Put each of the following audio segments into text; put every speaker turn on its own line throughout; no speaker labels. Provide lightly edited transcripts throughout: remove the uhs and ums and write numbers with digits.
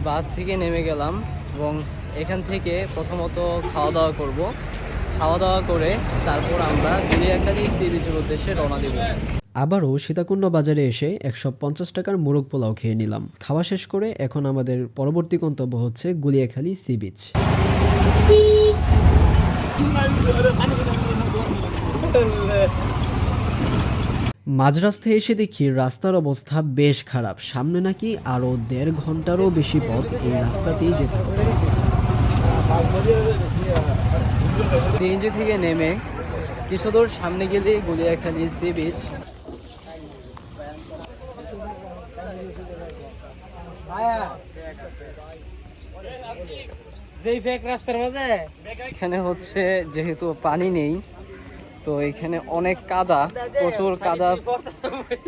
বাস থেকে নেমে গেলাম এবং এখান থেকে প্রথমত খাওয়া দাওয়া করব। খাওয়া দাওয়া করে তারপর আমরা গুলিয়াখালী সি বিচের উদ্দেশ্যে রওনা দেব।
আবারও সীতাকুণ্ড বাজারে এসে 150 টাকার মোরগ পোলাও খেয়ে নিলাম। খাওয়া শেষ করে এখন আমাদের পরবর্তী গন্তব্য হচ্ছে গুলিয়াখালী সি বিচ। মাঝ রাস্তায় এসে দেখি রাস্তার অবস্থা বেশ খারাপ। সামনে নাকি আরো 1.5 ঘন্টারও বেশি পথ এই রাস্তাতেই যেতে হবে।
সিএনজি থেকে নেমে কিছু দূর সামনে গেলে গুলিয়াখালী সি বিচ। এখানে হচ্ছে যেহেতু পানি নেই, তো এখানে অনেক কাদা, প্রচুর কাদা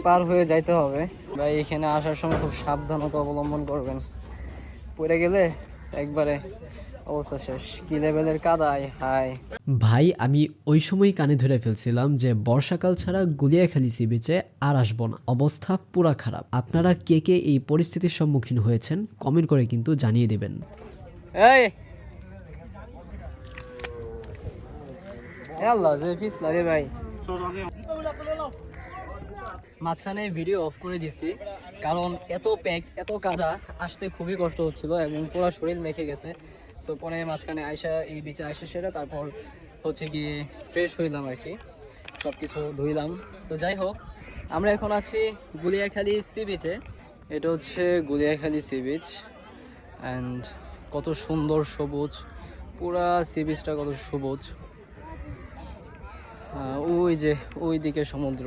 পার হয়ে যাইতে হবে। ভাই এখানে আসার সময় খুব সাবধানতা অবলম্বন করবেন, পড়ে গেলে একবারে অবস্থা শেষ। কি লেভেলের কাদায় হাই
ভাই, আমি ওই সময় কানে ধরে ফেলছিলাম যে বর্ষাকাল ছাড়া গুলিয়াখালী সি বিচে আর আসবো না। অবস্থা পুরা খারাপ। আপনারা কে কে এই পরিস্থিতির সম্মুখীন হয়েছেন কমেন্ট করে কিন্তু জানিয়ে দেবেন।
এই আল্লাহ যে পিছলা রে ভাই। মাঝখানে ভিডিও অফ করে দিছি কারণ এত প্যাক, এত কাদা, আসতে খুবই কষ্ট হচ্ছিল এবং পুরো শরীর মেখে গেছে। সো পরে মাঝখানে আইসা এই বিচে আসে সেটা তারপর হচ্ছে গিয়ে ফ্রেশ হইলাম আর কি, সব কিছু ধুইলাম। তো যাই হোক, আমরা এখন আছি গুলিয়াখালী সি বিচে। এটা হচ্ছে গুলিয়াখালী সি বিচ অ্যান্ড কত সুন্দর সবুজ, পুরা সি বিচটা কত সবুজ। ওই যে ওই দিকে সমুদ্র,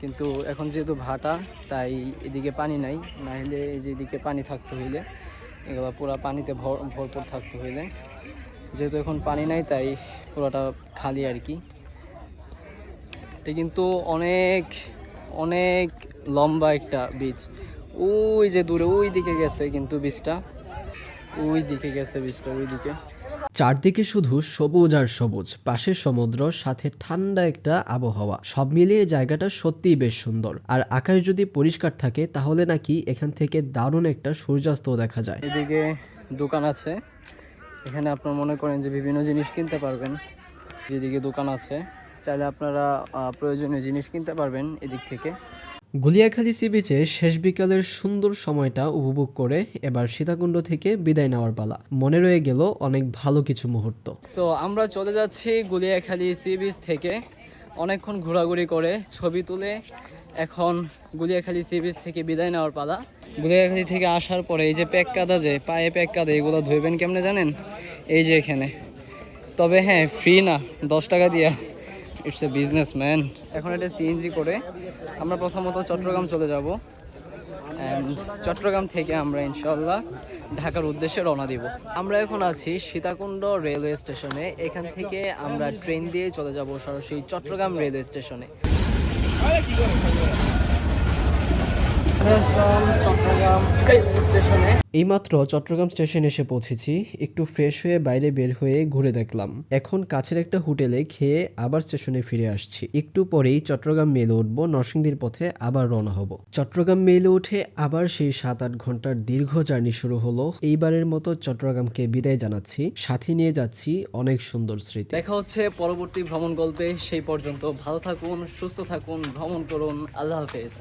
কিন্তু এখন যেহেতু ভাটা তাই এদিকে পানি নাই, না হলে এই যে এদিকে পানি থাকতে হইলে এগুলো পুরা পানিতে ভরপুর থাকতে হইলে, যেহেতু এখন পানি নাই তাই পুরোটা খালি আর কি। এটা কিন্তু অনেক অনেক লম্বা একটা বিচ। ওই যে দূরে ওই দিকে গেছে কিন্তু বিচটা, ওই দিকে গেছে বিচটা, ওই দিকে।
চারদিকে শুধু সবুজ আর সবুজ, পাশে সমুদ্র, সাথে ঠান্ডা একটা আবহাওয়া। সব মিলিয়ে জায়গাটা সত্যিই বেশ সুন্দর। আর আকাশ যদি পরিষ্কার থাকে তাহলে নাকি এখান থেকে দারুণ একটা সূর্যাস্ত দেখা যায়।
এদিকে দোকান আছে, এখানে আপনারা মনে করেন যে বিভিন্ন জিনিস কিনতে পারবেন। যেদিকে দোকান আছে চাইলে আপনারা প্রয়োজনীয় জিনিস কিনতে পারবেন এদিক থেকে।
গুলিয়াখালী সি বিচে শেষ বিকালের সুন্দর সময়টা উপভোগ করে এবার সীতাকুণ্ড থেকে বিদায় নেওয়ার পালা। মনে রয়ে গেল অনেক ভালো কিছু মুহূর্ত।
তো আমরা চলে যাচ্ছি গুলিয়াখালী সি বিচ থেকে। অনেকক্ষণ ঘোরাঘুরি করে ছবি তুলে এখন গুলিয়াখালী সি বিচ থেকে বিদায় নেওয়ার পালা। গুলিয়াখালী থেকে আসার পরে এই যে প্যাক কাদা, যে পায়ে প্যাক কাদা, এগুলো ধুইবেন কেমনে জানেন? এই যে এখানে। তবে হ্যাঁ, ফ্রি না, 10 টাকা দিয়া। It's a business man. এখন এটা সিএনজি করে আমরা প্রথমত চট্টগ্রাম চলে যাব অ্যান্ড চট্টগ্রাম থেকে আমরা ইনশাল্লাহ ঢাকার উদ্দেশ্যে রওনা দিব। আমরা এখন আছি সীতাকুণ্ড রেলওয়ে স্টেশনে। এখান থেকে আমরা ট্রেন দিয়ে চলে যাব সরাসরি চট্টগ্রাম রেলওয়ে স্টেশনে।
এইমাত্র চট্টগ্রাম স্টেশন এসে পৌঁছেছি। একটু ফ্রেশ হয়ে বাইরে বের হয়ে ঘুরে দেখলাম। এখন কাছের একটা হোটেলে খেয়ে আবার স্টেশনে ফিরে আসছি। একটু পরেই চট্টগ্রাম মেলে উঠবো, নরসিংদীর পথে আবার রওনা হব। চট্টগ্রাম মেলে উঠে আবার সেই 7-8 ঘন্টার দীর্ঘ জার্নি শুরু হলো। এইবারের মতো চট্টগ্রামকে বিদায় জানাচ্ছি, সাথে নিয়ে যাচ্ছি অনেক সুন্দর স্মৃতি।
দেখা হচ্ছে পরবর্তী ভ্রমণ গল্পে। সেই পর্যন্ত ভালো থাকুন, সুস্থ থাকুন, ভ্রমণ করুন। আল্লাহ হাফেজ।